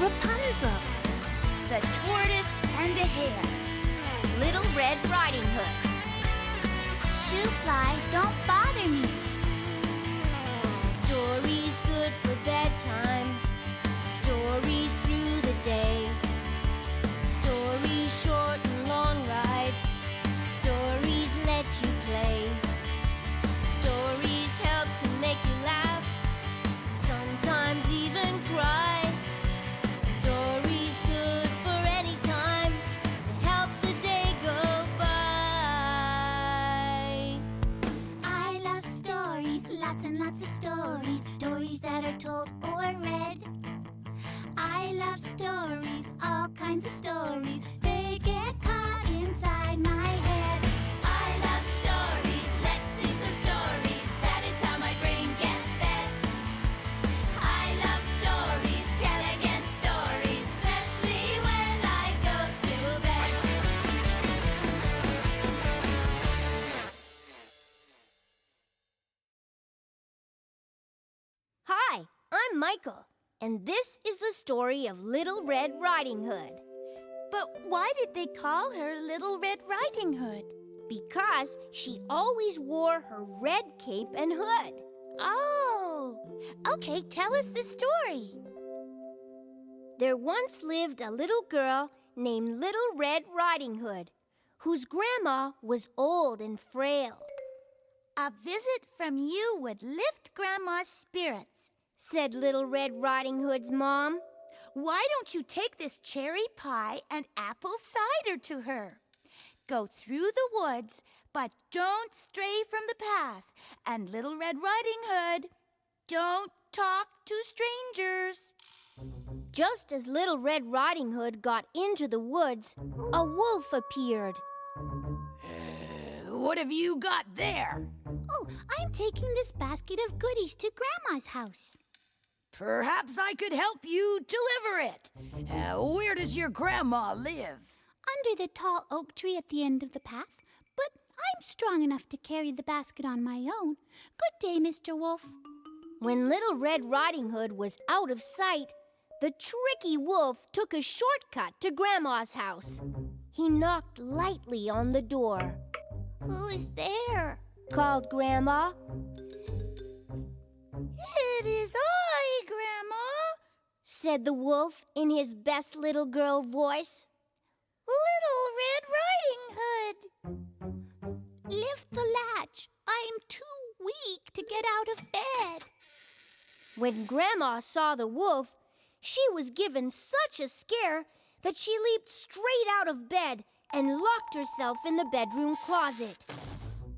Rapunzel, the Tortoise and the Hare, Little Red Riding Hood, Shoo Fly, don't bother me. Stories good for bedtime, stories through the day, stories short and long rides, stories let you play, stories help to make you laugh, sometimes even cry. Stories good for any time, help the day go by. I love stories, lots and lots of stories, stories that are told or read. I love stories, all kinds of stories, they get caught inside my head. I love stories, let's see some stories, that is how my brain gets fed. I love stories, tell again stories, especially when I go to bed. Hi, I'm Michael, and this is the story of Little Red Riding Hood. But why did they call her Little Red Riding Hood? Because she always wore her red cape and hood. Oh, okay, tell us the story. There once lived a little girl named Little Red Riding Hood, whose grandma was old and frail. A visit from you would lift Grandma's spirits, said Little Red Riding Hood's mom. Why don't you take this cherry pie and apple cider to her? Go through the woods, but don't stray from the path. And Little Red Riding Hood, don't talk to strangers. Just as Little Red Riding Hood got into the woods, a wolf appeared. What have you got there? Oh, I'm taking this basket of goodies to Grandma's house. Perhaps I could help you deliver it. Where does your grandma live? Under the tall oak tree at the end of the path, but I'm strong enough to carry the basket on my own. Good day, Mr. Wolf. When Little Red Riding Hood was out of sight, the tricky wolf took a shortcut to Grandma's house. He knocked lightly on the door. Who's there? Called Grandma. It is I, Grandma, said the wolf in his best little girl voice. Little Red Riding Hood. Lift the latch. I'm too weak to get out of bed. When Grandma saw the wolf, she was given such a scare that she leaped straight out of bed and locked herself in the bedroom closet.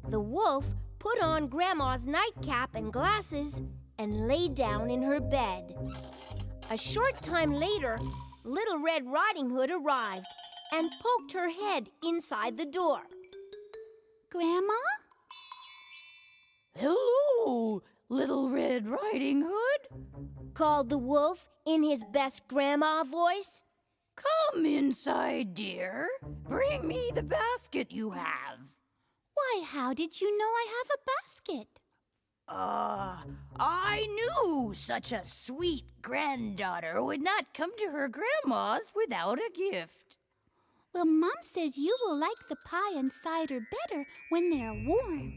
The wolf put on Grandma's nightcap and glasses and lay down in her bed. A short time later, Little Red Riding Hood arrived and poked her head inside the door. Grandma? Hello, Little Red Riding Hood, called the wolf in his best grandma voice. Come inside, dear. Bring me the basket you have. Why, how did you know I have a basket? I knew such a sweet granddaughter would not come to her grandma's without a gift. Well, Mom says you will like the pie and cider better when they're warm.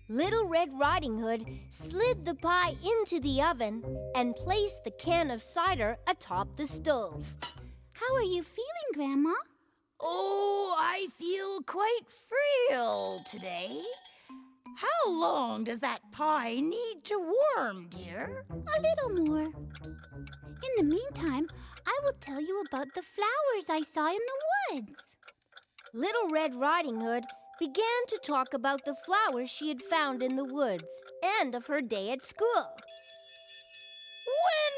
Little Red Riding Hood slid the pie into the oven and placed the can of cider atop the stove. How are you feeling, Grandma? Oh, I feel quite frail today. How long does that pie need to warm, dear? A little more. In the meantime, I will tell you about the flowers I saw in the woods. Little Red Riding Hood began to talk about the flowers she had found in the woods and of her day at school.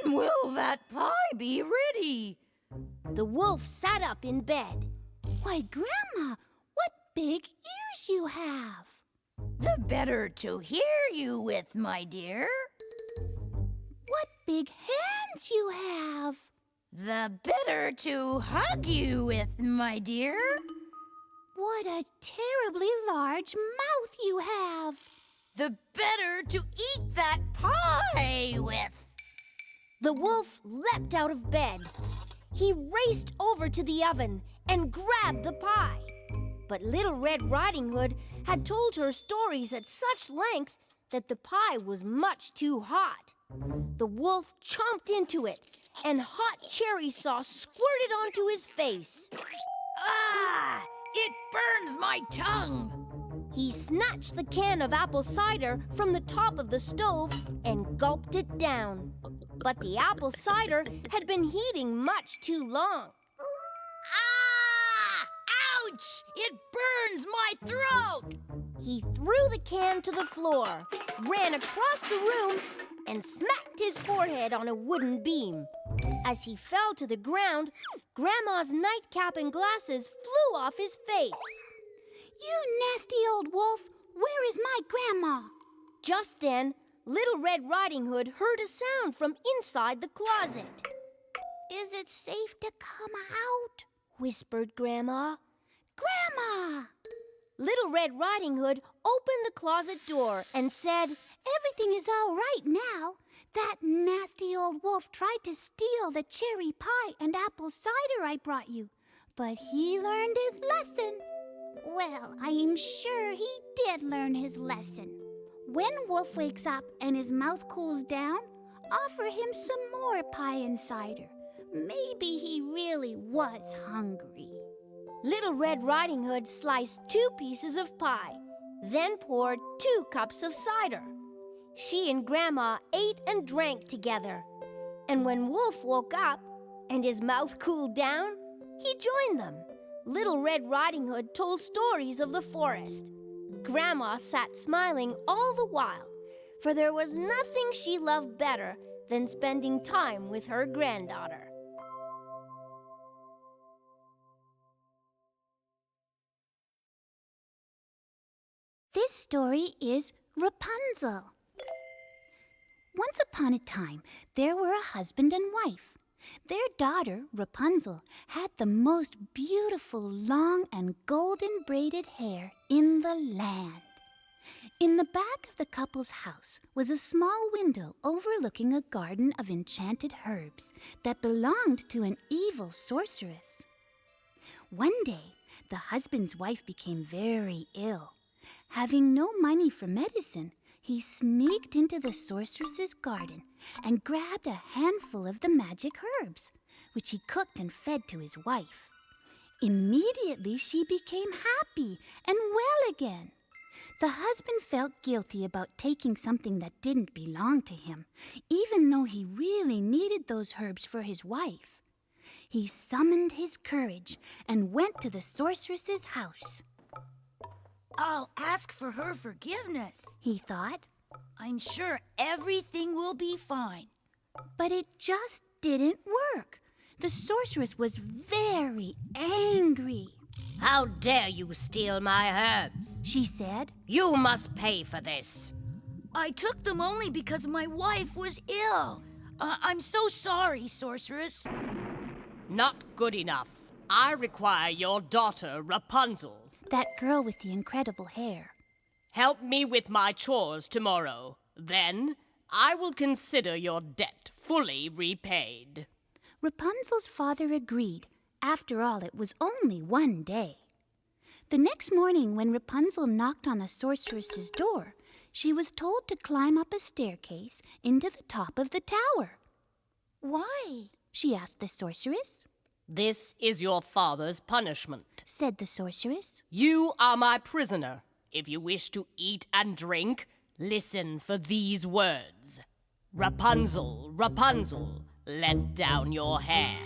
When will that pie be ready? The wolf sat up in bed. Why, Grandma, what big ears you have! The better to hear you with, my dear. What big hands you have! The better to hug you with, my dear. What a terribly large mouth you have! The better to eat that pie with. The wolf leapt out of bed. He raced over to the oven and grabbed the pie. But Little Red Riding Hood had told her stories at such length that the pie was much too hot. The wolf chomped into it, and hot cherry sauce squirted onto his face. Ah! It burns my tongue! He snatched the can of apple cider from the top of the stove and gulped it down. But the apple cider had been heating much too long. Ah! Ouch! It burns my throat! He threw the can to the floor, ran across the room, and smacked his forehead on a wooden beam. As he fell to the ground, Grandma's nightcap and glasses flew off his face. You nasty old wolf! Where is my grandma? Just then, Little Red Riding Hood heard a sound from inside the closet. Is it safe to come out? Whispered Grandma. Grandma! Little Red Riding Hood opened the closet door and said, Everything is all right now. That nasty old wolf tried to steal the cherry pie and apple cider I brought you, but he learned his lesson. Well, I am sure he did learn his lesson. When Wolf wakes up and his mouth cools down, offer him some more pie and cider. Maybe he really was hungry. Little Red Riding Hood sliced 2 pieces of pie, then poured 2 cups of cider. She and Grandma ate and drank together. And when Wolf woke up and his mouth cooled down, he joined them. Little Red Riding Hood told stories of the forest. Grandma sat smiling all the while, for there was nothing she loved better than spending time with her granddaughter. This story is Rapunzel. Once upon a time, there were a husband and wife. Their daughter, Rapunzel, had the most beautiful long and golden braided hair in the land. In the back of the couple's house was a small window overlooking a garden of enchanted herbs that belonged to an evil sorceress. One day, the husband's wife became very ill. Having no money for medicine, he sneaked into the sorceress's garden and grabbed a handful of the magic herbs, which he cooked and fed to his wife. Immediately, she became happy and well again. The husband felt guilty about taking something that didn't belong to him, even though he really needed those herbs for his wife. He summoned his courage and went to the sorceress's house. I'll ask for her forgiveness, He thought, I'm sure everything will be fine. but it just didn't work. The sorceress was very angry. How dare you steal my herbs? She said, You must pay for this. I took them only because my wife was ill. I'm so sorry, sorceress. Not good enough. I require your daughter, Rapunzel. that girl with the incredible hair. Help me with my chores tomorrow. Then I will consider your debt fully repaid. Rapunzel's father agreed. After all, it was only one day. The next morning, when Rapunzel knocked on the sorceress's door, she was told to climb up a staircase into the top of the tower. Why? She asked the sorceress. This is your father's punishment. Said the sorceress. You are my prisoner. If you wish to eat and drink, listen for these words. Rapunzel, Rapunzel, let down your hair.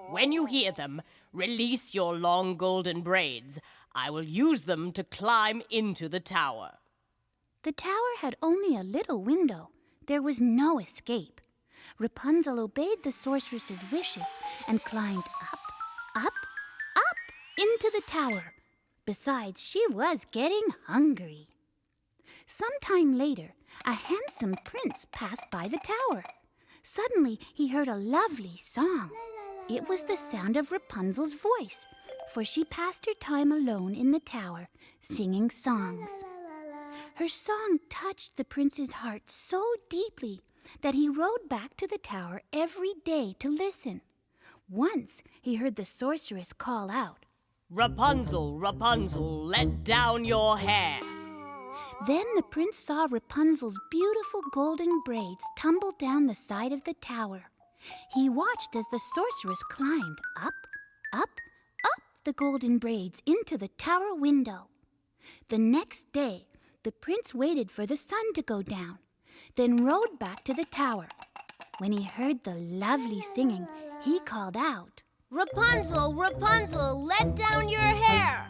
When you hear them, release your long golden braids. I will use them to climb into the tower. The tower had only a little window. There was no escape. Rapunzel obeyed the sorceress's wishes and climbed up, up, up into the tower. Besides, she was getting hungry. Some time later, a handsome prince passed by the tower. Suddenly, he heard a lovely song. It was the sound of Rapunzel's voice, for she passed her time alone in the tower, singing songs. Her song touched the prince's heart so deeply that he rode back to the tower every day to listen. Once he heard the sorceress call out, Rapunzel, Rapunzel, let down your hair. Then the prince saw Rapunzel's beautiful golden braids tumble down the side of the tower. He watched as the sorceress climbed up, up, up the golden braids into the tower window. The next day, the prince waited for the sun to go down, then rode back to the tower. When he heard the lovely singing, he called out, Rapunzel, Rapunzel, let down your hair.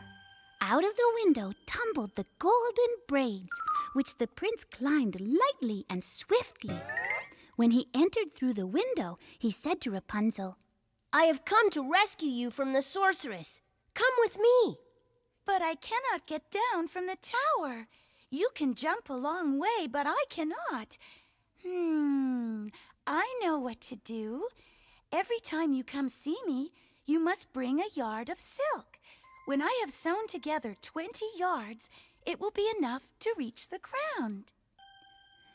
Out of the window tumbled the golden braids, which the prince climbed lightly and swiftly. When he entered through the window, he said to Rapunzel, I have come to rescue you from the sorceress. Come with me. But I cannot get down from the tower. You can jump a long way, but I cannot. I know what to do. Every time you come see me, you must bring a yard of silk. When I have sewn together 20 yards, it will be enough to reach the ground.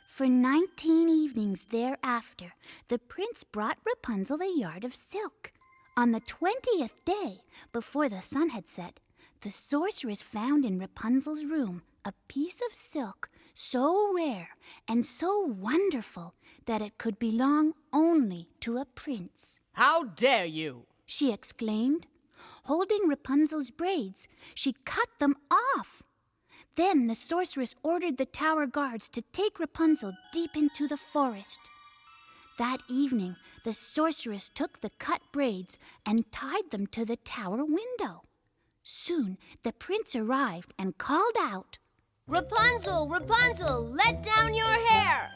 For 19 evenings thereafter, the prince brought Rapunzel a yard of silk. On the 20th day, before the sun had set, the sorceress found in Rapunzel's room a piece of silk so rare and so wonderful that it could belong only to a prince. How dare you? She exclaimed. Holding Rapunzel's braids, she cut them off. Then the sorceress ordered the tower guards to take Rapunzel deep into the forest. That evening, the sorceress took the cut braids and tied them to the tower window. Soon, the prince arrived and called out, Rapunzel, Rapunzel, let down your hair.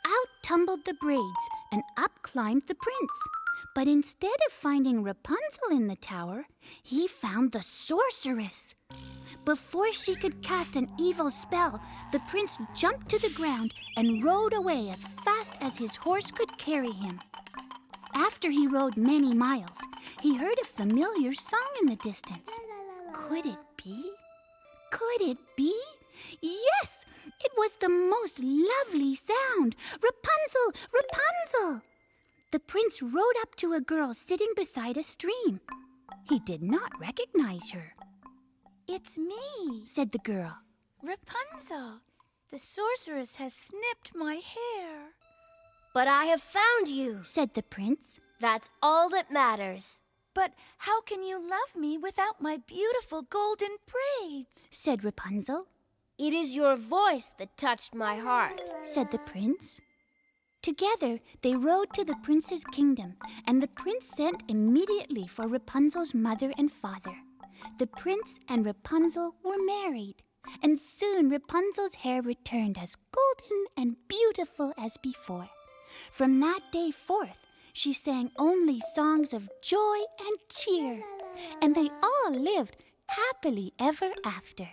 Out tumbled the braids and up climbed the prince. But instead of finding Rapunzel in the tower, he found the sorceress. Before she could cast an evil spell, the prince jumped to the ground and rode away as fast as his horse could carry him. After he rode many miles, he heard a familiar song in the distance. Could it be? Could it be? Yes, it was the most lovely sound. Rapunzel! Rapunzel! The prince rode up to a girl sitting beside a stream. He did not recognize her. It's me, said the girl. Rapunzel. The sorceress has snipped my hair. But I have found you, said the prince. That's all that matters. But how can you love me without my beautiful golden braids? Said Rapunzel. It is your voice that touched my heart, said the prince. Together, they rode to the prince's kingdom, and the prince sent immediately for Rapunzel's mother and father. The prince and Rapunzel were married, and soon Rapunzel's hair returned as golden and beautiful as before. From that day forth, she sang only songs of joy and cheer, and they all lived happily ever after.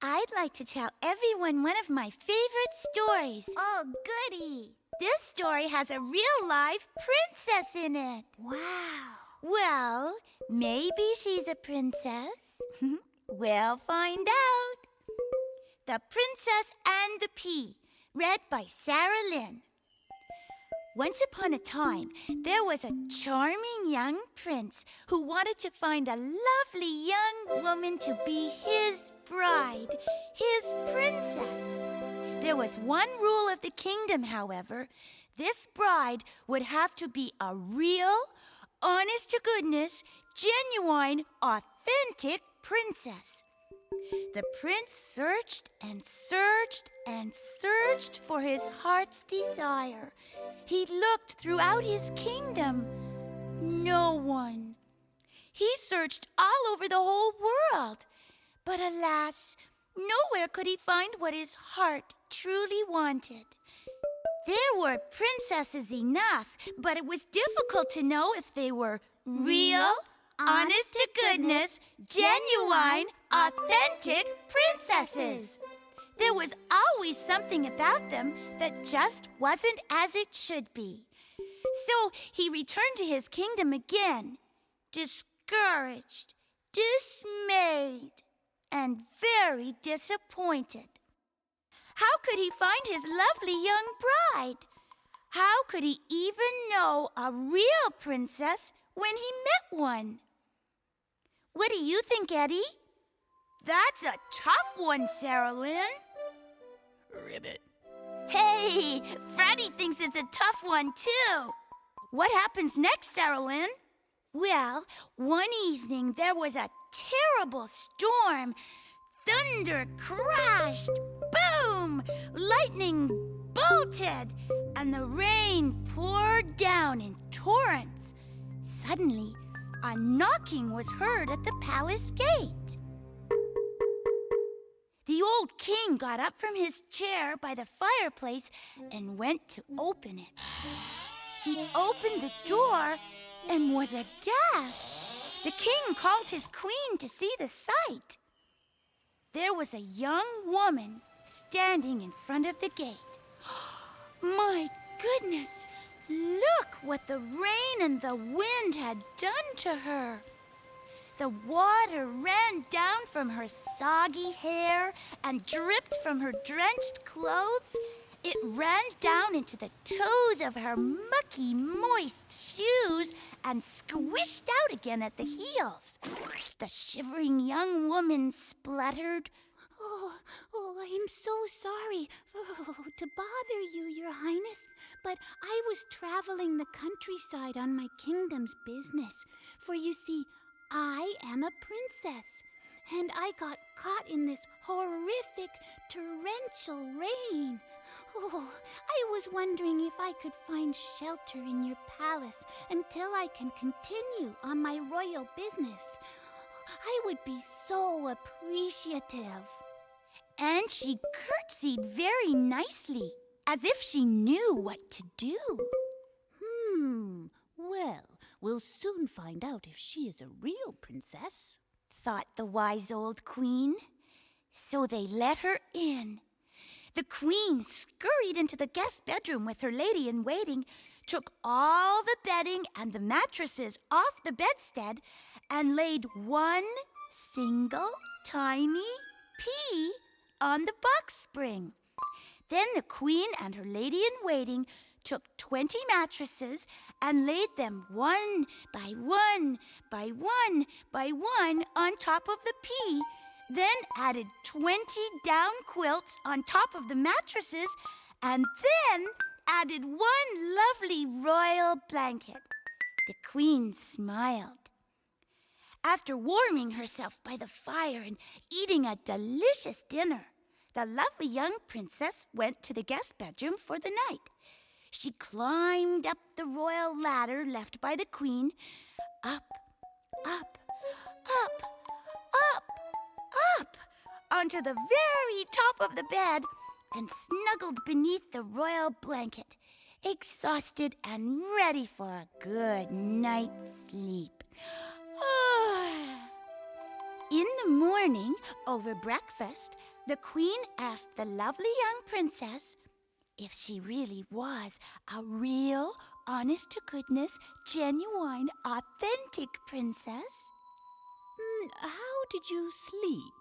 I'd like to tell everyone one of my favorite stories. Oh, goody! This story has a real live princess in it. Wow. Well, maybe she's a princess. We'll find out. The Princess and the Pea, read by Sarah Lynn. Once upon a time, there was a charming young prince who wanted to find a lovely young woman to be his bride, his princess. There was one rule of the kingdom, however. This bride would have to be a real, honest-to-goodness, genuine, authentic princess. The prince searched and searched and searched for his heart's desire. He looked throughout his kingdom. No one. He searched all over the whole world. But alas, nowhere could he find what his heart truly wanted. There were princesses enough, but it was difficult to know if they were real, honest-to-goodness, genuine, authentic princesses. There was always something about them that just wasn't as it should be. So he returned to his kingdom again, discouraged, dismayed. and very disappointed. How could he find his lovely young bride? How could he even know a real princess when he met one? What do you think, Eddie? That's a tough one, Sarah Lynn. Ribbit. Hey, Freddie thinks it's a tough one, too. What happens next, Sarah Lynn? Well, one evening there was a terrible storm. Thunder crashed, boom! Lightning bolted, and the rain poured down in torrents. Suddenly, a knocking was heard at the palace gate. The old king got up from his chair by the fireplace and went to open it. He opened the door and was aghast. The king called his queen to see the sight. There was a young woman standing in front of the gate. My goodness, look what the rain and the wind had done to her. The water ran down from her soggy hair and dripped from her drenched clothes. It ran down into the toes of her mucky, moist shoes and squished out again at the heels. The shivering young woman spluttered, Oh, I am so sorry to bother you, Your Highness, but I was traveling the countryside on my kingdom's business. For you see, I am a princess, and I got caught in this horrific torrential rain. Oh, I was wondering if I could find shelter in your palace until I can continue on my royal business. I would be so appreciative. and she curtsied very nicely, as if she knew what to do. Well, we'll soon find out if she is a real princess, thought the wise old queen. So they let her in. The queen scurried into the guest bedroom with her lady-in-waiting, took all the bedding and the mattresses off the bedstead, and laid one single tiny pea on the box spring. Then the queen and her lady-in-waiting took 20 mattresses and laid them one by one by one by one on top of the pea, then added 20 down quilts on top of the mattresses, and then added one lovely royal blanket. The queen smiled. After warming herself by the fire and eating a delicious dinner, the lovely young princess went to the guest bedroom for the night. She climbed up the royal ladder left by the queen, up, up, up, up, up, onto the very top of the bed, and snuggled beneath the royal blanket, exhausted and ready for a good night's sleep. In the morning, over breakfast, the queen asked the lovely young princess if she really was a real, honest-to-goodness, genuine, authentic princess. How did you sleep?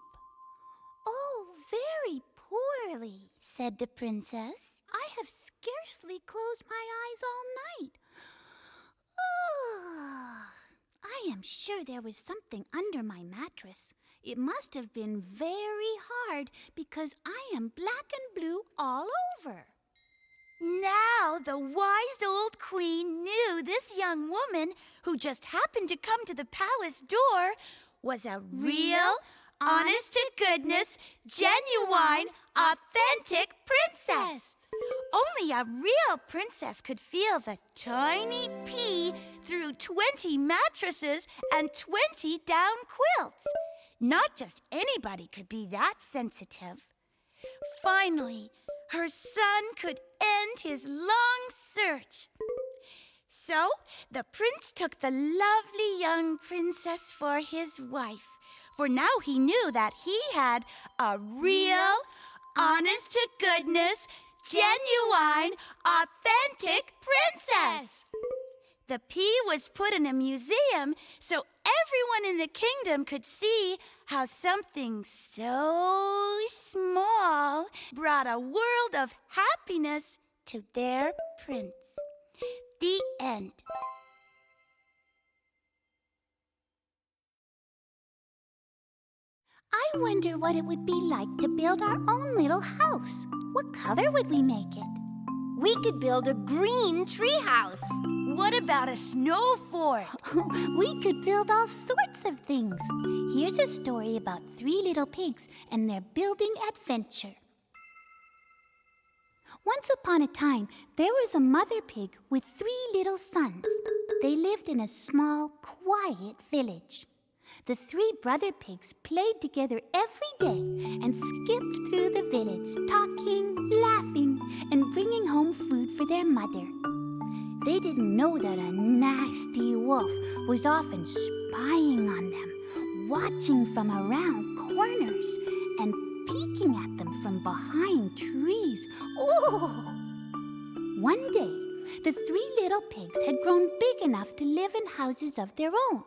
Oh, very poorly, said the princess. I have scarcely closed my eyes all night. I am sure there was something under my mattress. It must have been very hard because I am black and blue all over. Now the wise old queen knew this young woman, who just happened to come to the palace door, was a real, honest-to-goodness, genuine, authentic princess. Only a real princess could feel the tiny pea through 20 mattresses and 20 down quilts. Not just anybody could be that sensitive. Finally, her son could end his long search. So the prince took the lovely young princess for his wife, for now he knew that he had a real, honest-to-goodness, genuine, authentic princess. The pea was put in a museum so everyone in the kingdom could see how something so small brought a world of happiness to their prince. The end. I wonder what it would be like to build our own little house. What color would we make it? We could build a green treehouse. What about a snow fort? We could build all sorts of things. Here's a story about 3 little pigs and their building adventure. Once upon a time, there was a mother pig with 3 little sons. They lived in a small, quiet village. The 3 brother pigs played together every day and skipped through the village, talking, laughing, and bringing home food for their mother. They didn't know that a nasty wolf was often spying on them, watching from around corners and peeking at them from behind trees. Ooh! One day, the 3 little pigs had grown big enough to live in houses of their own.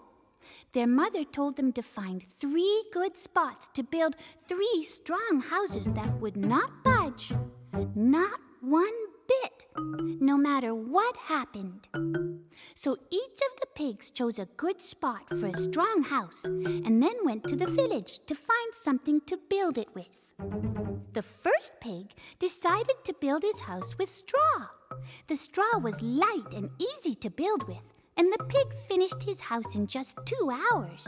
Their mother told them to find 3 good spots to build 3 strong houses that would not budge, not one bit, no matter what happened. So each of the pigs chose a good spot for a strong house and then went to the village to find something to build it with. The first pig decided to build his house with straw. The straw was light and easy to build with, and the pig finished his house in just 2 hours.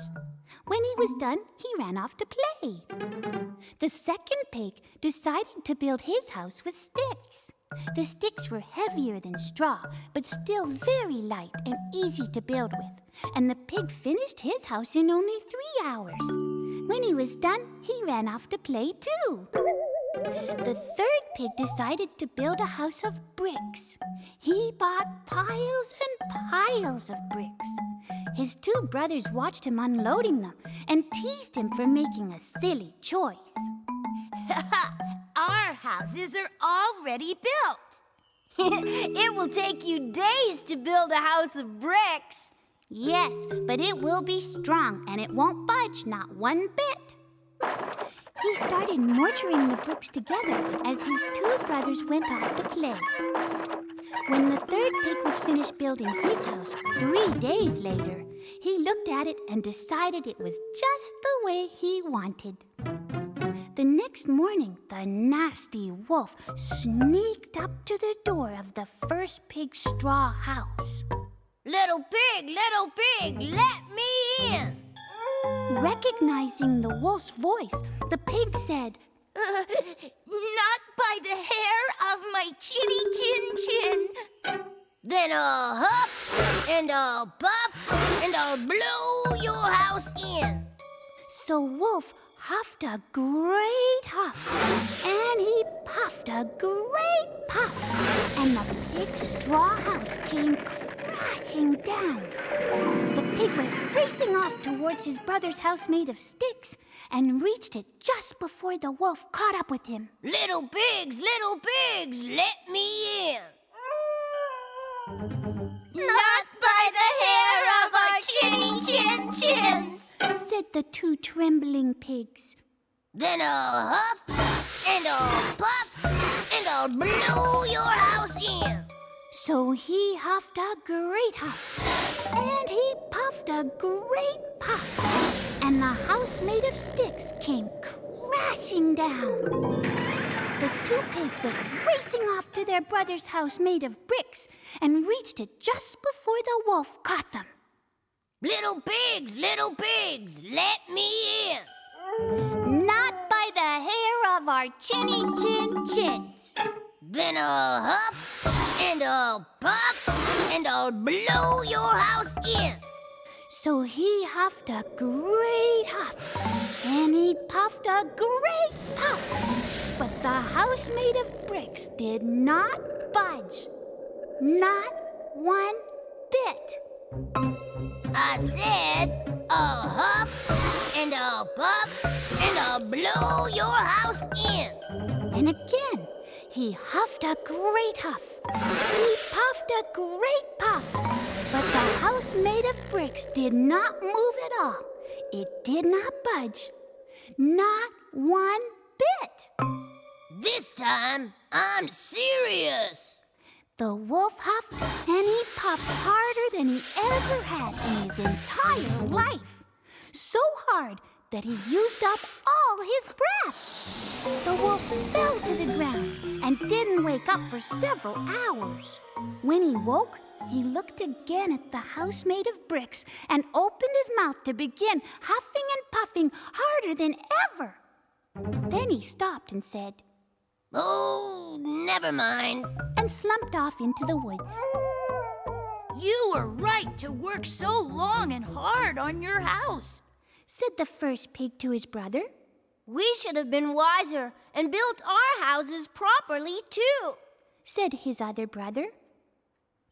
When he was done, he ran off to play. The second pig decided to build his house with sticks. The sticks were heavier than straw, but still very light and easy to build with, and the pig finished his house in only 3 hours. When he was done, he ran off to play too. The third pig decided to build a house of bricks. He bought piles and piles of bricks. His 2 brothers watched him unloading them and teased him for making a silly choice. Our houses are already built. It will take you days to build a house of bricks. Yes, but it will be strong and it won't budge, not one bit. He started mortaring the bricks together as his 2 brothers went off to play. When the third pig was finished building his house 3 days later, he looked at it and decided it was just the way he wanted. The next morning, the nasty wolf sneaked up to the door of the first pig's straw house. Little pig, let me in. Recognizing the wolf's voice, the pig said, Not by the hair of my chinny chin chin. Then I'll huff and I'll puff and I'll blow your house in. So Wolf huffed a great huff, and he puffed a great puff, and the pig's straw house came crashing down. The pig went racing off towards his brother's house made of sticks and reached it just before the wolf caught up with him. Little pigs, let me in. Not by the hair of our chinny chin chins, said the 2 trembling pigs. Then I'll huff and I'll puff and I'll blow your house in. So he huffed a great huff, and he puffed a great puff, and the house made of sticks came crashing down. The 2 pigs went racing off to their brother's house made of bricks and reached it just before the wolf caught them. Little pigs, let me in. Not by the hair of our chinny chin chins. Then I'll huff and I'll puff and I'll blow your house in. So he huffed a great huff, and he puffed a great puff. But the house made of bricks did not budge. Not one bit. I said I'll huff and I'll puff and I'll blow your house in. And again, he huffed a great huff. He puffed a great puff. But the house made of bricks did not move at all. It did not budge. Not one bit. This time, I'm serious. The wolf huffed and he puffed harder than he ever had in his entire life. So hard that he used up all his breath. The wolf fell to the ground and didn't wake up for several hours. When he woke, he looked again at the house made of bricks and opened his mouth to begin huffing and puffing harder than ever. Then he stopped and said, Oh, never mind. and slumped off into the woods. You were right to work so long and hard on your house, Said the first pig to his brother. We should have been wiser and built our houses properly, too. Said his other brother.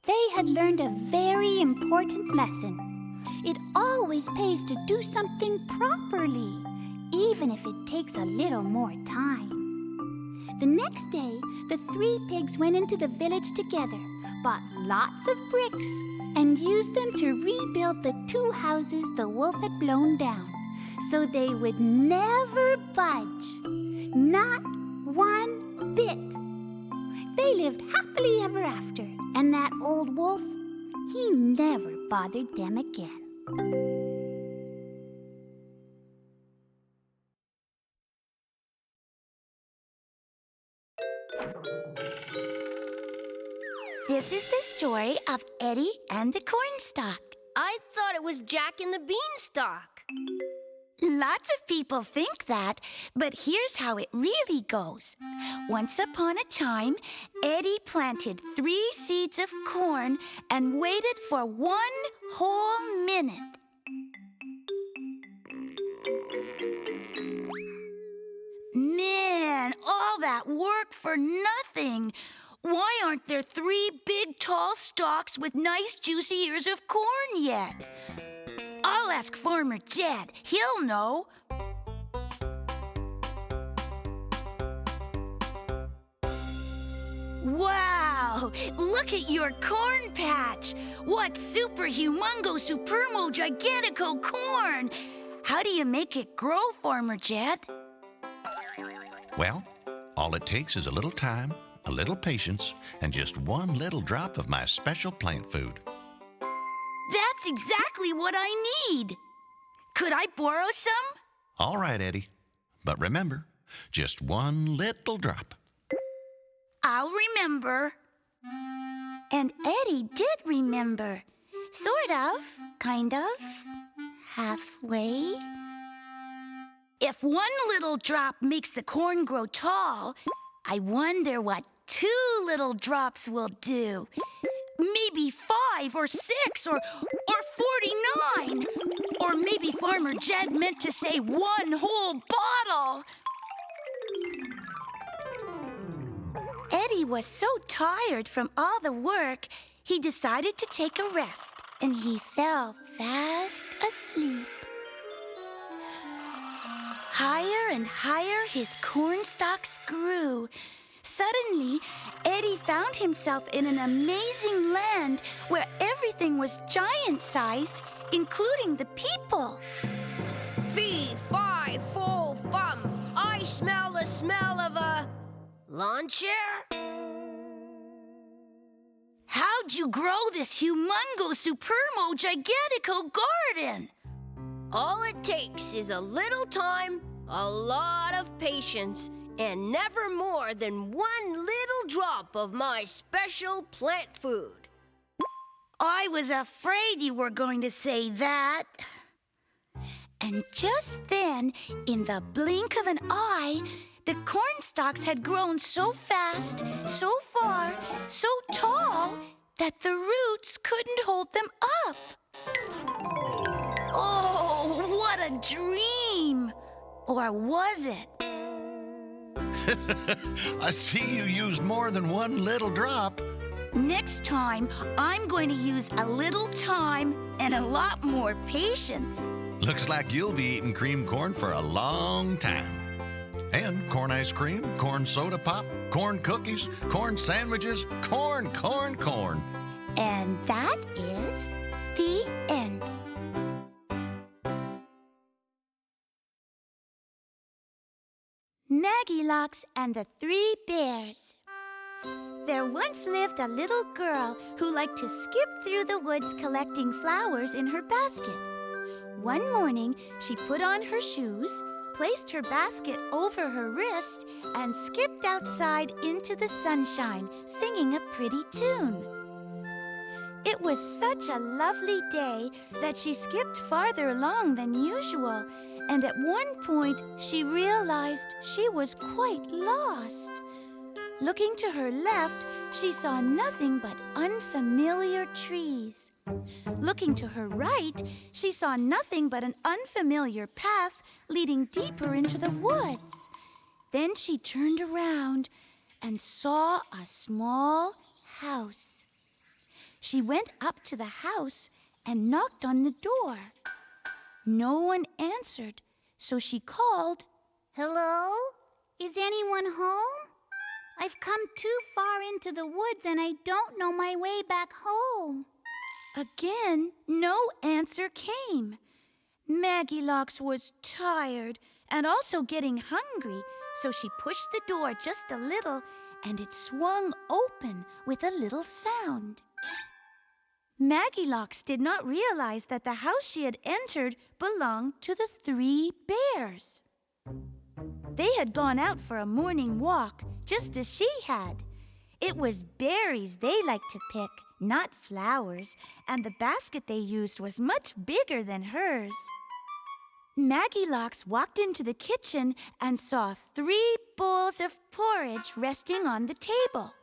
They had learned a very important lesson. It always pays to do something properly, even if it takes a little more time. The next day, the three pigs went into the village together, bought lots of bricks, and used them to rebuild the two houses the wolf had blown down, so they would never budge. Not one bit. They lived happily ever after, and that old wolf, he never bothered them again. This is the story of Eddie and the Cornstalk. I thought it was Jack and the Beanstalk. Lots of people think that, but here's how it really goes. Once upon a time, Eddie planted 3 seeds of corn and waited for 1 whole minute. Man, all that work for nothing. Why aren't there 3 big, tall stalks with nice, juicy ears of corn yet? I'll ask Farmer Jed. He'll know. Wow! Look at your corn patch! What super humongo supermo gigantico corn! How do you make it grow, Farmer Jed? Well, all it takes is a little time, a little patience, and just 1 little drop of my special plant food. That's exactly what I need. Could I borrow some? All right, Eddie. But remember, just 1 little drop. I'll remember. And Eddie did remember. Sort of, kind of, halfway. If 1 little drop makes the corn grow tall, I wonder what 2 little drops will do. Maybe 5 or 6 or 49. Or maybe Farmer Jed meant to say 1 whole bottle. Eddie was so tired from all the work, he decided to take a rest, and he fell fast asleep. Higher and higher his corn stalks grew. Suddenly, Eddie found himself in an amazing land where everything was giant-sized, including the people. Fee, fi, fo, fum. I smell the smell of a lawn chair. How'd you grow this humongo supermo gigantico garden? All it takes is a little time, a lot of patience, and never more than 1 little drop of my special plant food. I was afraid you were going to say that. And just then, in the blink of an eye, the cornstalks had grown so fast, so far, so tall, that the roots couldn't hold them up. Oh, what a dream! Or was it? I see you used more than 1 little drop. Next time, I'm going to use a little time and a lot more patience. Looks like you'll be eating cream corn for a long time. And corn ice cream, corn soda pop, corn cookies, corn sandwiches, corn, corn, corn. And that is the end. Maggielocks and the Three Bears. There once lived a little girl who liked to skip through the woods collecting flowers in her basket. One morning, she put on her shoes, placed her basket over her wrist, and skipped outside into the sunshine, singing a pretty tune. It was such a lovely day that she skipped farther along than usual, and at one point she realized she was quite lost. Looking to her left, she saw nothing but unfamiliar trees. Looking to her right, she saw nothing but an unfamiliar path leading deeper into the woods. Then she turned around and saw a small house. She went up to the house and knocked on the door. No one answered, so she called, Hello? Is anyone home? I've come too far into the woods and I don't know my way back home. Again, no answer came. Maggielocks was tired and also getting hungry, so she pushed the door just a little and it swung open with a little sound. Maggielocks did not realize that the house she had entered belonged to the Three Bears. They had gone out for a morning walk, just as she had. It was berries they liked to pick, not flowers, and the basket they used was much bigger than hers. Maggielocks walked into the kitchen and saw 3 bowls of porridge resting on the table.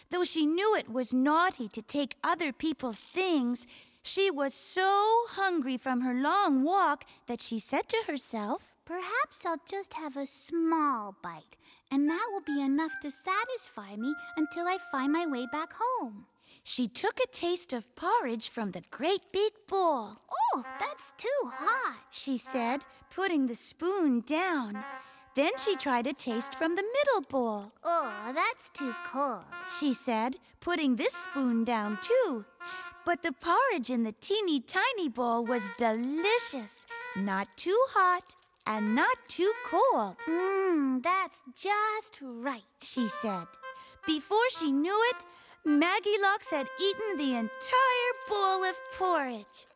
Though she knew it was naughty to take other people's things, she was so hungry from her long walk that she said to herself, Perhaps I'll just have a small bite, and that will be enough to satisfy me until I find my way back home. She took a taste of porridge from the great big bowl. Oh, that's too hot, she said, putting the spoon down. Then she tried a taste from the middle bowl. Oh, that's too cold, she said, putting this spoon down too. But the porridge in the teeny tiny bowl was delicious, not too hot and not too cold. That's just right, she said. Before she knew it, Maggielocks had eaten the entire bowl of porridge.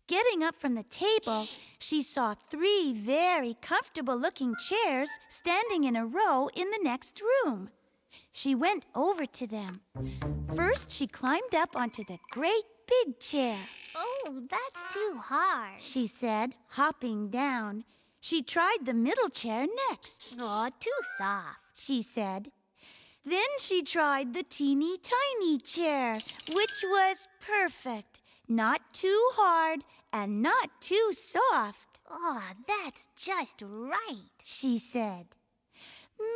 Getting up from the table, she saw 3 very comfortable-looking chairs standing in a row in the next room. She went over to them. First, she climbed up onto the great big chair. Oh, that's too hard, she said, hopping down. She tried the middle chair next. Oh, too soft, she said. Then she tried the teeny tiny chair, which was perfect. Not too hard and not too soft. Oh, that's just right, she said.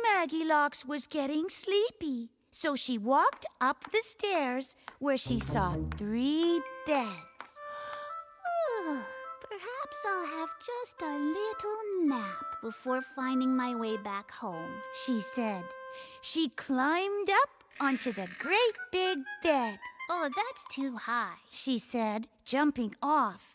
Maggielocks was getting sleepy, so she walked up the stairs where she saw 3 beds. Perhaps I'll have just a little nap before finding my way back home, she said. She climbed up onto the great big bed. Oh, that's too high, she said, jumping off.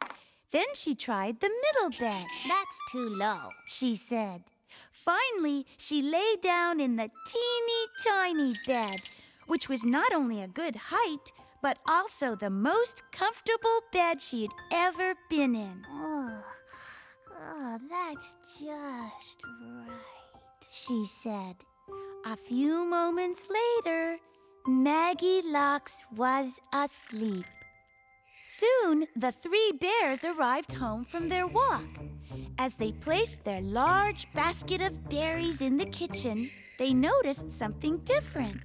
Then she tried the middle bed. That's too low, she said. Finally, she lay down in the teeny tiny bed, which was not only a good height, but also the most comfortable bed she'd ever been in. Oh, that's just right, she said. A few moments later, Maggielocks was asleep. Soon, the 3 bears arrived home from their walk. As they placed their large basket of berries in the kitchen, they noticed something different.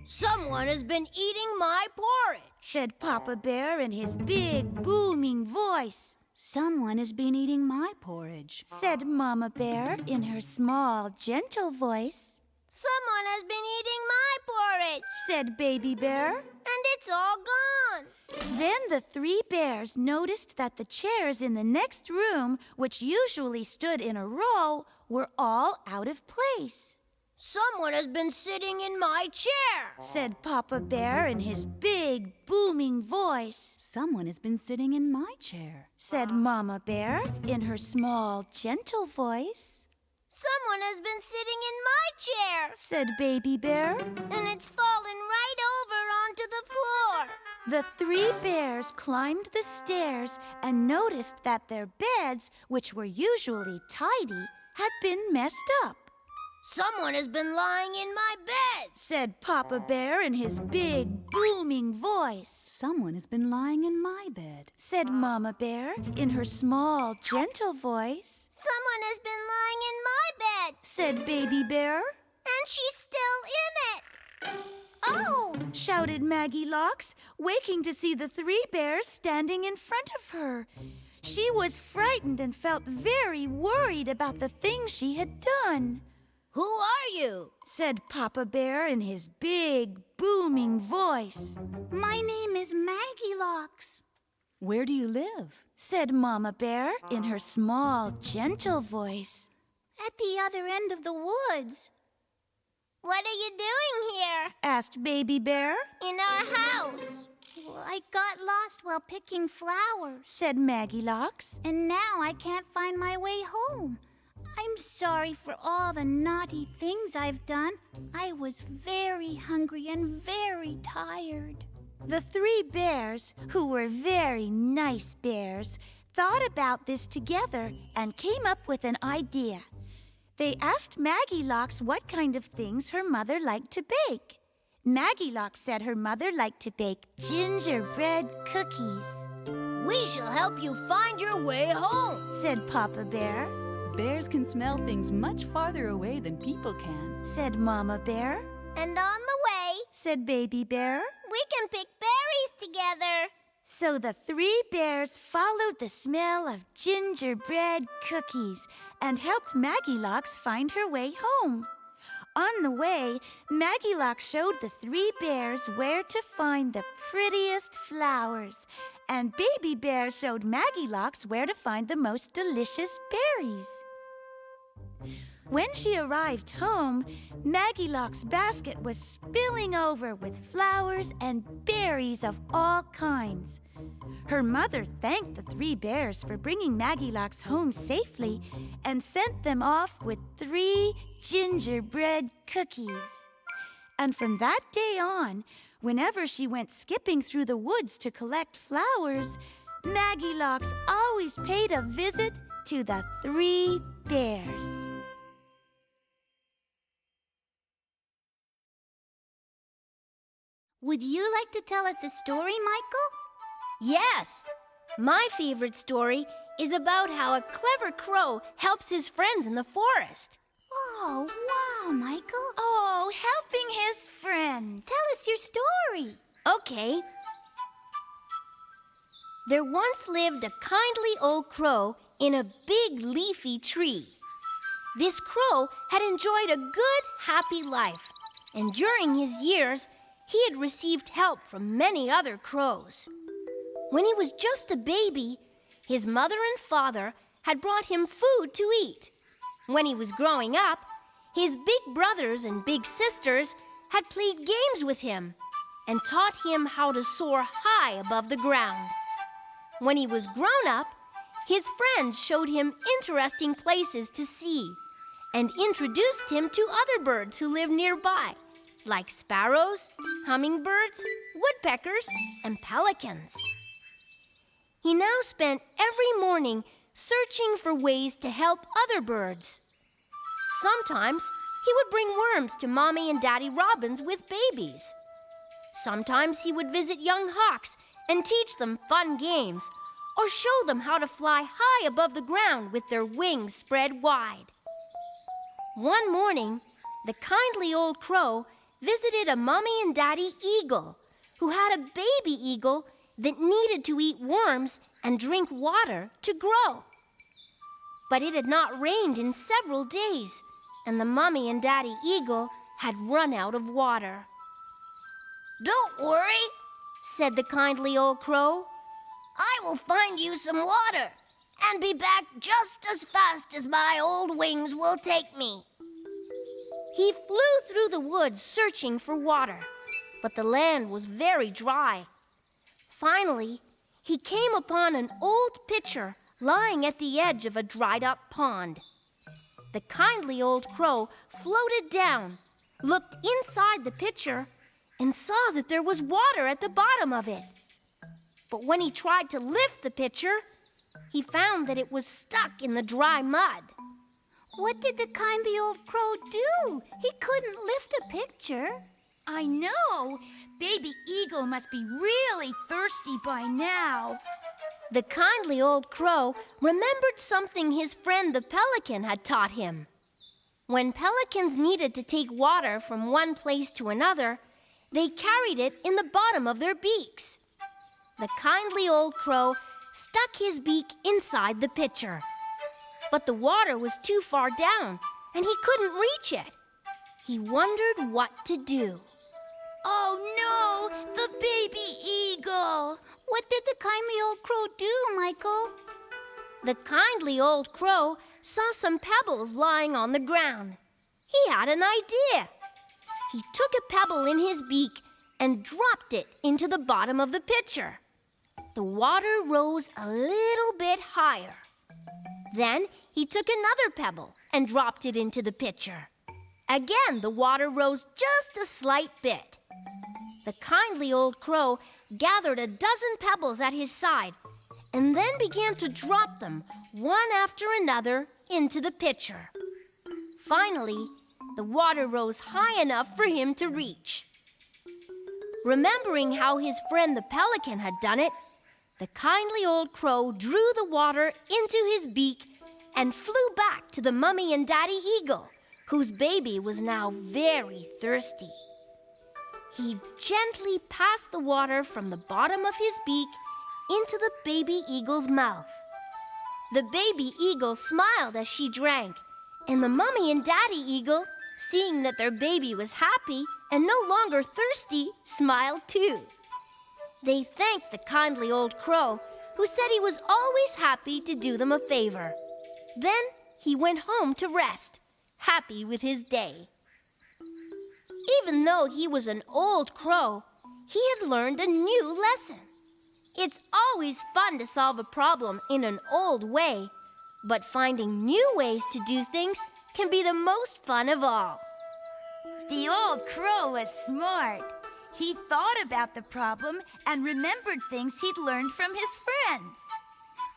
Someone has been eating my porridge, said Papa Bear in his big, booming voice. Someone has been eating my porridge, said Mama Bear in her small, gentle voice. Someone has been eating my porridge, said Baby Bear. And it's all gone. Then the 3 bears noticed that the chairs in the next room, which usually stood in a row, were all out of place. Someone has been sitting in my chair, said Papa Bear in his big, booming voice. Someone has been sitting in my chair, said Mama Bear in her small, gentle voice. Someone has been sitting in my chair, said Baby Bear. And it's fallen right over onto the floor. The three bears climbed the stairs and noticed that their beds, which were usually tidy, had been messed up. Someone has been lying in my bed, said Papa Bear in his big, booming voice. Someone has been lying in my bed, said Mama Bear in her small, gentle voice. Someone has been lying in my bed, said Baby Bear. And she's still in it. Oh! shouted Maggielocks, waking to see the three bears standing in front of her. She was frightened and felt very worried about the things she had done. Who are you? said Papa Bear in his big, booming voice. My name is Maggielocks. Where do you live? said Mama Bear in her small, gentle voice. At the other end of the woods. What are you doing here? asked Baby Bear. In our house. Well, I got lost while picking flowers, said Maggielocks. and now I can't find my way home. I'm sorry for all the naughty things I've done. I was very hungry and very tired. The three bears, who were very nice bears, thought about this together and came up with an idea. They asked Maggielocks what kind of things her mother liked to bake. Maggielocks said her mother liked to bake gingerbread cookies. We shall help you find your way home, said Papa Bear. Bears can smell things much farther away than people can, said Mama Bear. And on the way, said Baby Bear. we can pick berries together. So the three bears followed the smell of gingerbread cookies and helped Maggielocks find her way home. On the way, Maggielocks showed the three bears where to find the prettiest flowers, and Baby Bear showed Maggielocks where to find the most delicious berries. When she arrived home, Maggielocks' basket was spilling over with flowers and berries of all kinds. Her mother thanked the three bears for bringing Maggielocks home safely and sent them off with 3 gingerbread cookies. And from that day on, whenever she went skipping through the woods to collect flowers, Maggielocks always paid a visit to the 3 bears. Would you like to tell us a story, Michael? Yes. My favorite story is about how a clever crow helps his friends in the forest. Oh, wow, Michael. Oh, helping his friends. Tell us your story. Okay. There once lived a kindly old crow in a big leafy tree. This crow had enjoyed a good, happy life, and during his years, he had received help from many other crows. When he was just a baby, his mother and father had brought him food to eat. When he was growing up, his big brothers and big sisters had played games with him and taught him how to soar high above the ground. When he was grown up, his friends showed him interesting places to see and introduced him to other birds who lived nearby, like sparrows, hummingbirds, woodpeckers, and pelicans. He now spent every morning searching for ways to help other birds. Sometimes he would bring worms to Mommy and Daddy Robins with babies. Sometimes he would visit young hawks and teach them fun games, or show them how to fly high above the ground with their wings spread wide. One morning, the kindly old crow visited a Mommy and Daddy eagle who had a baby eagle that needed to eat worms and drink water to grow. But it had not rained in several days, and the Mommy and Daddy eagle had run out of water. "Don't worry," said the kindly old crow. "I will find you some water and be back just as fast as my old wings will take me." He flew through the woods searching for water, but the land was very dry. Finally, he came upon an old pitcher lying at the edge of a dried-up pond. The kindly old crow floated down, looked inside the pitcher, and saw that there was water at the bottom of it. But when he tried to lift the pitcher, he found that it was stuck in the dry mud. What did the kindly old crow do? He couldn't lift a pitcher. I know. Baby Eagle must be really thirsty by now. The kindly old crow remembered something his friend the pelican had taught him. When pelicans needed to take water from one place to another, they carried it in the bottom of their beaks. The kindly old crow stuck his beak inside the pitcher. But the water was too far down, and he couldn't reach it. He wondered what to do. Oh no, the baby eagle! What did the kindly old crow do, Michael? The kindly old crow saw some pebbles lying on the ground. He had an idea. He took a pebble in his beak and dropped it into the bottom of the pitcher. The water rose a little bit higher. Then he took another pebble and dropped it into the pitcher. Again, the water rose just a slight bit. The kindly old crow gathered a dozen pebbles at his side and then began to drop them one after another into the pitcher. Finally, the water rose high enough for him to reach. Remembering how his friend the pelican had done it, the kindly old crow drew the water into his beak and flew back to the Mummy and Daddy Eagle, whose baby was now very thirsty. He gently passed the water from the bottom of his beak into the baby eagle's mouth. The baby eagle smiled as she drank, and the Mummy and Daddy Eagle, seeing that their baby was happy and no longer thirsty, smiled too. They thanked the kindly old crow, who said he was always happy to do them a favor. Then he went home to rest, happy with his day. Even though he was an old crow, he had learned a new lesson. It's always fun to solve a problem in an old way, but finding new ways to do things can be the most fun of all. The old crow was smart. He thought about the problem and remembered things he'd learned from his friends.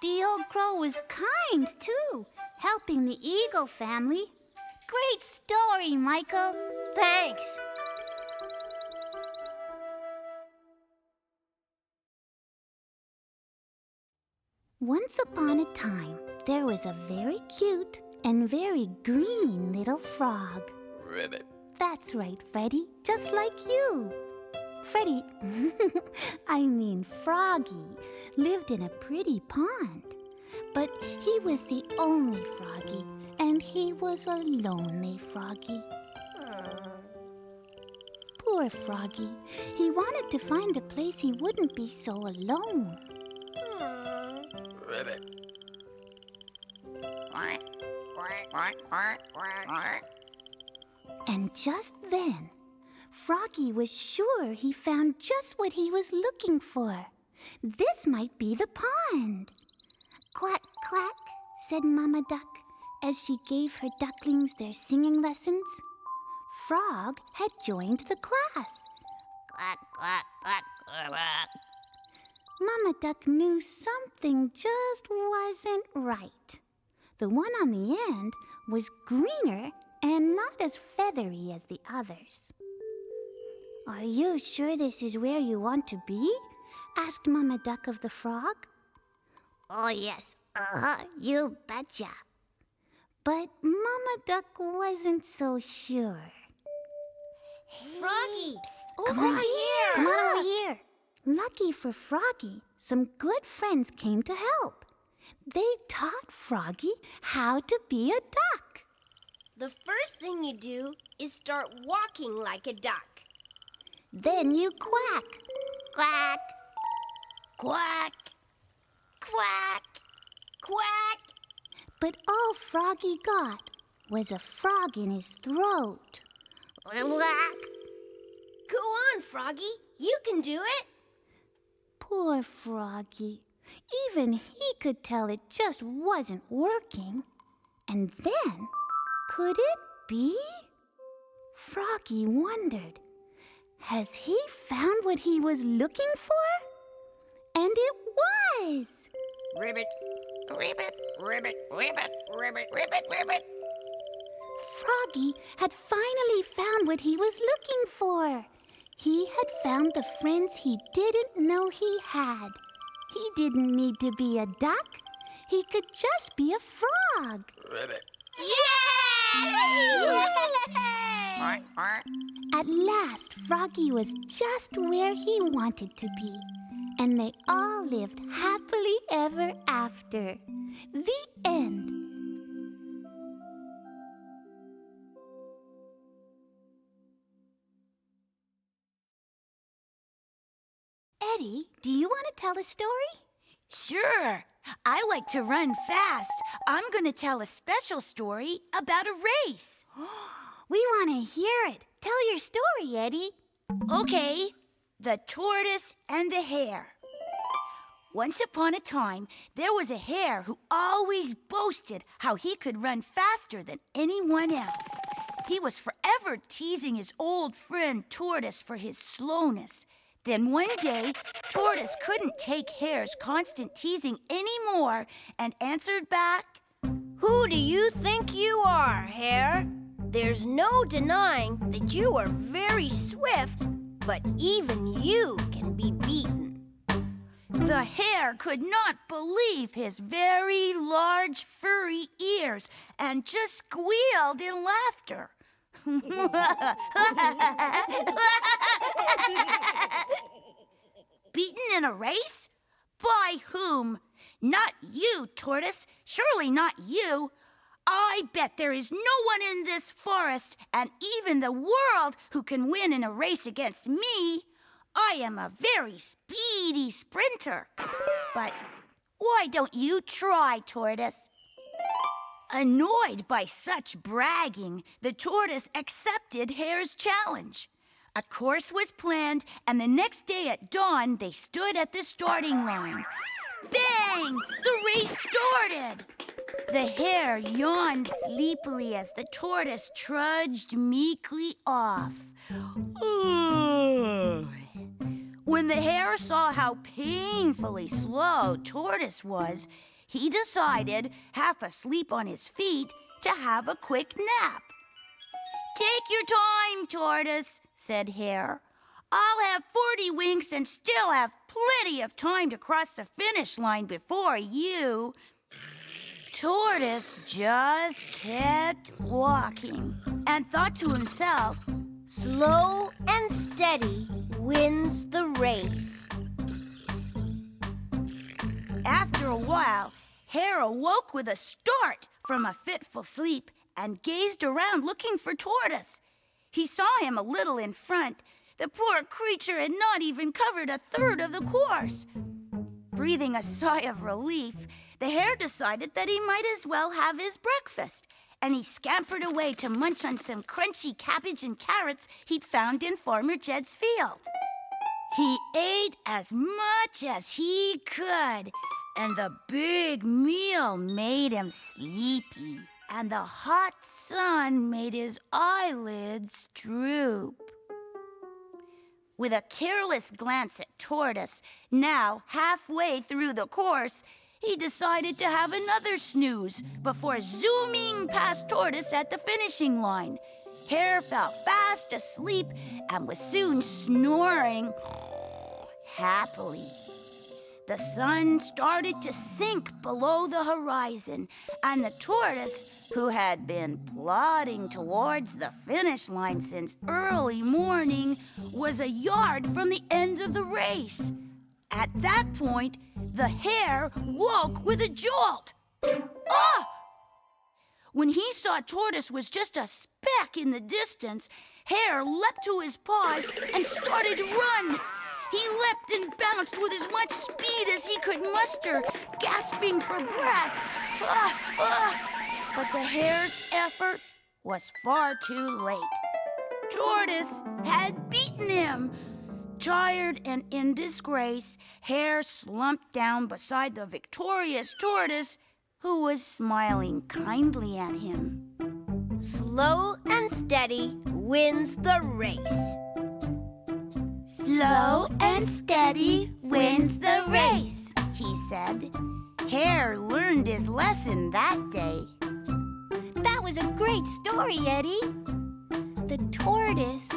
The old crow was kind, too, helping the eagle family. Great story, Michael. Thanks. Once upon a time, there was a very cute and very green little frog. Ribbit. That's right, Freddie, just like you. Freddie, Froggy, lived in a pretty pond. But he was the only froggy, and he was a lonely froggy. Poor Froggy. He wanted to find a place he wouldn't be so alone. Ribbit. And just then, Froggy was sure he found just what he was looking for. This might be the pond. Quack, quack, said Mama Duck as she gave her ducklings their singing lessons. Frog had joined the class. Quack, quack, quack, quack, quack. Mama Duck knew something just wasn't right. The one on the end was greener and not as feathery as the others. Are you sure this is where you want to be? Asked Mama Duck of the frog. Oh, yes. You betcha. But Mama Duck wasn't so sure. Froggy, Come on here. Come on over here. Lucky for Froggy, some good friends came to help. They taught Froggy how to be a duck. The first thing you do is start walking like a duck. Then you quack. Quack. Quack. Quack, quack. But all Froggy got was a frog in his throat. Go on, Froggy. You can do it. Poor Froggy. Even he could tell it just wasn't working. And then, could it be? Froggy wondered, has he found what he was looking for? And it was! Ribbit, ribbit, ribbit, ribbit, ribbit, ribbit, ribbit. Froggy had finally found what he was looking for. He had found the friends he didn't know he had. He didn't need to be a duck. He could just be a frog. Ribbit. Yay! Quack, quack. At last, Froggy was just where he wanted to be. And they all lived happily ever after. The end. Eddie, do you want to tell a story? Sure. I like to run fast. I'm going to tell a special story about a race. We want to hear it. Tell your story, Eddie. Okay, the tortoise and the hare. Once upon a time, there was a hare who always boasted how he could run faster than anyone else. He was forever teasing his old friend Tortoise for his slowness. Then one day, Tortoise couldn't take Hare's constant teasing anymore and answered back, Who do you think you are, Hare? There's no denying that you are very swift, but even you can be beaten. The hare could not believe his very large furry ears and just squealed in laughter. Beaten in a race? By whom? Not you, Tortoise. Surely not you. I bet there is no one in this forest and even the world who can win in a race against me. I am a very speedy sprinter. But why don't you try, Tortoise? Annoyed by such bragging, the tortoise accepted Hare's challenge. A course was planned, and the next day at dawn, they stood at the starting line. Bang! The race started! The hare yawned sleepily as the tortoise trudged meekly off. When the hare saw how painfully slow Tortoise was, he decided, half asleep on his feet, to have a quick nap. Take your time, Tortoise, said Hare. I'll have 40 winks and still have plenty of time to cross the finish line before you. Tortoise just kept walking and thought to himself, Slow and steady wins the race. After a while, Hare awoke with a start from a fitful sleep and gazed around looking for Tortoise. He saw him a little in front. The poor creature had not even covered a third of the course. Breathing a sigh of relief, the hare decided that he might as well have his breakfast, and he scampered away to munch on some crunchy cabbage and carrots he'd found in Farmer Jed's field. He ate as much as he could, and the big meal made him sleepy, and the hot sun made his eyelids droop. With a careless glance at Tortoise, now halfway through the course, he decided to have another snooze before zooming past Tortoise at the finishing line. Hare fell fast asleep and was soon snoring happily. The sun started to sink below the horizon, and the tortoise, who had been plodding towards the finish line since early morning, was a yard from the end of the race. At that point, the hare woke with a jolt. Ah! When he saw Tortoise was just a speck in the distance, Hare leapt to his paws and started to run. He leapt and bounced with as much speed as he could muster, gasping for breath. But the hare's effort was far too late. Tortoise had beaten him. Tired and in disgrace, Hare slumped down beside the victorious Tortoise, who was smiling kindly at him. Slow and steady wins the race. Slow and steady wins the race, he said. Hare learned his lesson that day. That was a great story, Eddie. The tortoise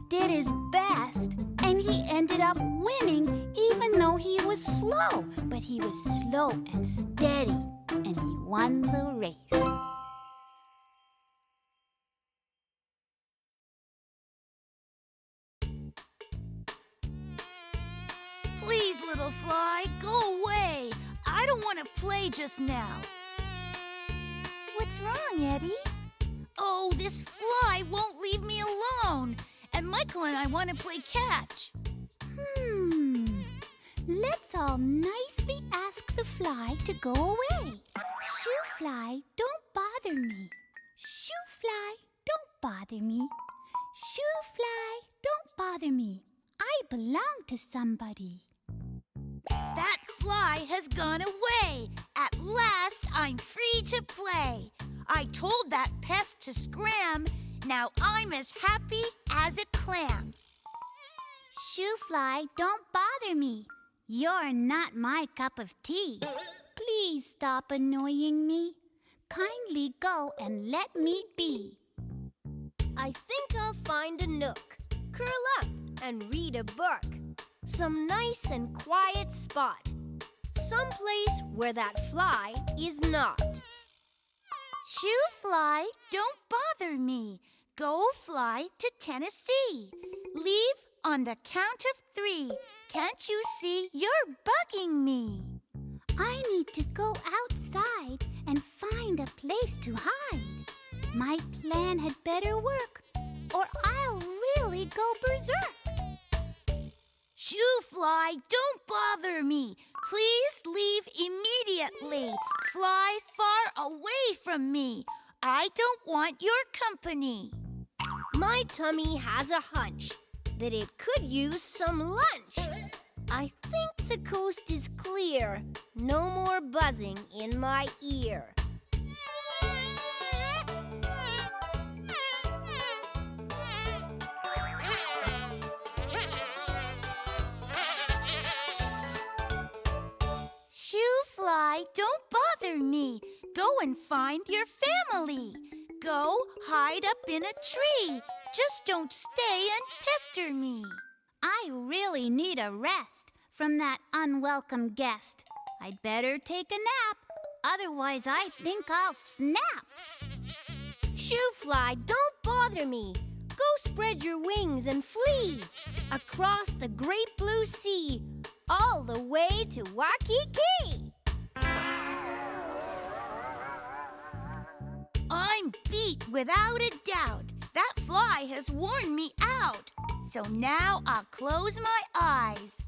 did his best, and he ended up winning even though he was slow. But he was slow and steady, and he won the race. Please, little fly, go away. I don't want to play just now. What's wrong, Eddie? Oh, this fly won't leave me alone. And Michael and I want to play catch. Let's all nicely ask the fly to go away. Shoo Fly, don't bother me. Shoo Fly, don't bother me. Shoo Fly, don't bother me. I belong to somebody. That fly has gone away. At last, I'm free to play. I told that pest to scram. Now I'm as happy as a clam. Shoo Fly, don't bother me. You're not my cup of tea. Please stop annoying me. Kindly go and let me be. I think I'll find a nook, curl up and read a book. Some nice and quiet spot. Someplace where that fly is not. Shoo Fly, don't bother me. Go fly to Tennessee. Leave on the count of 3. Can't you see you're bugging me? I need to go outside and find a place to hide. My plan had better work, or I'll really go berserk. Shoo Fly, don't bother me. Please leave immediately. Fly far away from me. I don't want your company. My tummy has a hunch that it could use some lunch. I think the coast is clear. No more buzzing in my ear. Shoo Fly, don't bother me. Go and find your family. Go hide up in a tree. Just don't stay and pester me. I really need a rest from that unwelcome guest. I'd better take a nap, otherwise I think I'll snap. Shoo Fly, don't bother me. Go spread your wings and flee across the great blue sea, all the way to Waikiki. I'm beat without a doubt. That fly has worn me out. So now I'll close my eyes.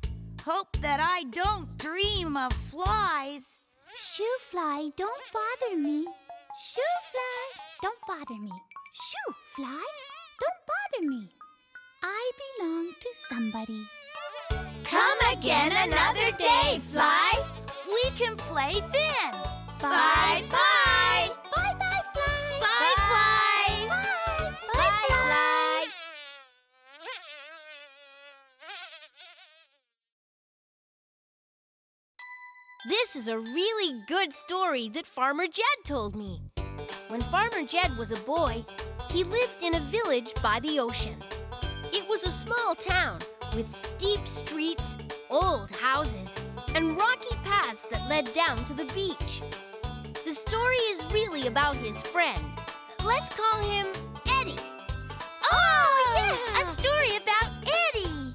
Hope that I don't dream of flies. Shoo Fly, don't bother me. Shoo Fly, don't bother me. Shoo Fly, don't bother me. I belong to somebody. Come again another day, fly. We can play then. Bye-bye. Bye-bye, Fly. Bye, fly. Bye. Bye, fly. This is a really good story that Farmer Jed told me. When Farmer Jed was a boy, he lived in a village by the ocean. It was a small town with steep streets, old houses, and rocky paths that led down to the beach. The story is really about his friend. Let's call him Eddie. Oh, yeah, a story about Eddie.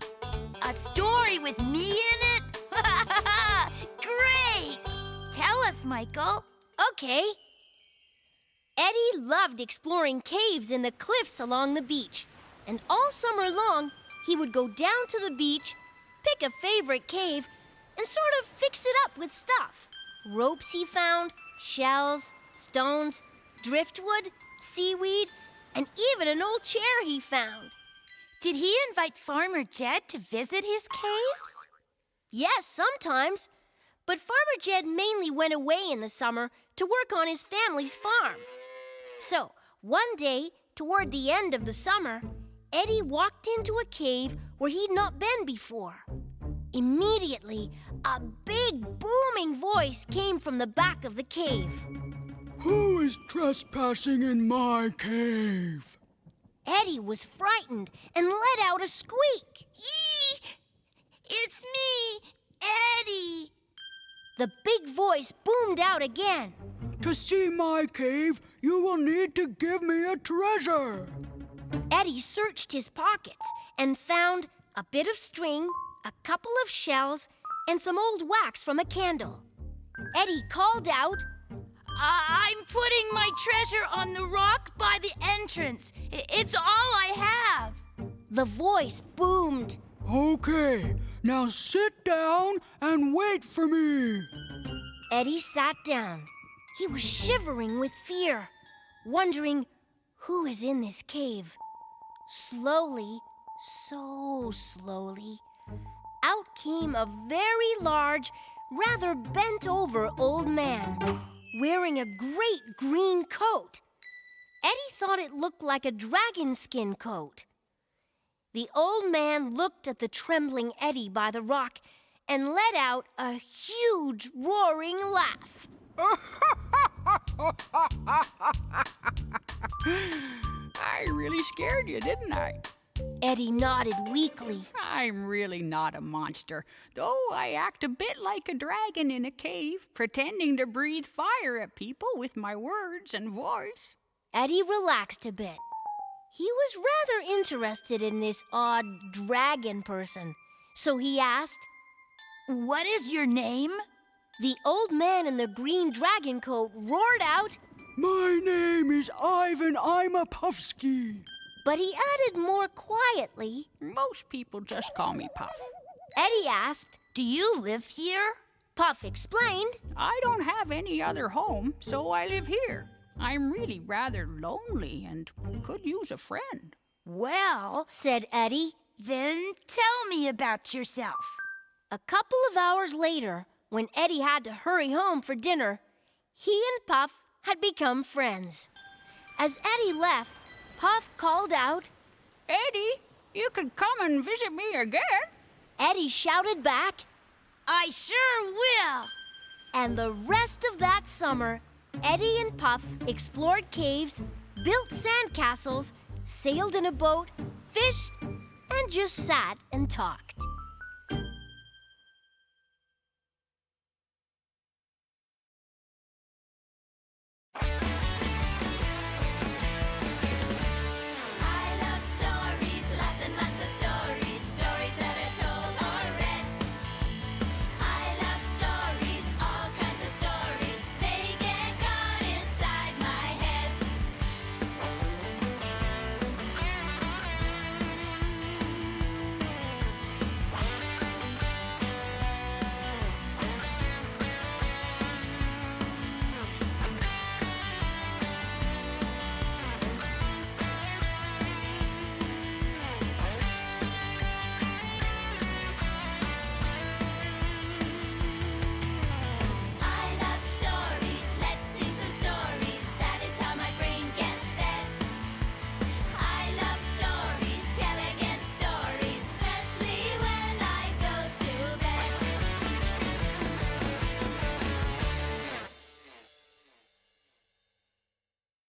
A story with me in it? Great. Tell us, Michael. Okay. Eddie loved exploring caves in the cliffs along the beach. And all summer long, he would go down to the beach, pick a favorite cave, and sort of fix it up with stuff. Ropes he found, shells, stones, driftwood, seaweed, and even an old chair he found. Did he invite Farmer Jed to visit his caves? Yes, sometimes. But Farmer Jed mainly went away in the summer to work on his family's farm. So, one day, toward the end of the summer, Eddie walked into a cave where he'd not been before. Immediately, a big booming voice came from the back of the cave. Who is trespassing in my cave? Eddie was frightened and let out a squeak. Eee! It's me, Eddie. The big voice boomed out again. To see my cave, you will need to give me a treasure. Eddie searched his pockets and found a bit of string, a couple of shells, and some old wax from a candle. Eddie called out, I'm putting my treasure on the rock by the entrance. It's all I have. The voice boomed. Okay, now sit down and wait for me. Eddie sat down. He was shivering with fear, wondering who is in this cave. Slowly, so slowly, out came a very large, rather bent-over old man, wearing a great green coat. Eddie thought it looked like a dragon skin coat. The old man looked at the trembling Eddie by the rock and let out a huge roaring laugh. I really scared you, didn't I? Eddie nodded weakly. I'm really not a monster, though I act a bit like a dragon in a cave, pretending to breathe fire at people with my words and voice. Eddie relaxed a bit. He was rather interested in this odd dragon person, so he asked, What is your name? The old man in the green dragon coat roared out, My name is Ivan Imapufsky. but he added more quietly. Most people just call me Puff. Eddie asked. Do you live here? Puff explained. I don't have any other home, so I live here. I'm really rather lonely and could use a friend. Well, Said Eddie. then tell me about yourself. A couple of hours later, when Eddie had to hurry home for dinner, he and Puff had become friends. As Eddie left, Puff called out, Eddie, you could come and visit me again. Eddie shouted back, I sure will. and the rest of that summer, Eddie and Puff explored caves, built sandcastles, sailed in a boat, fished, and just sat and talked.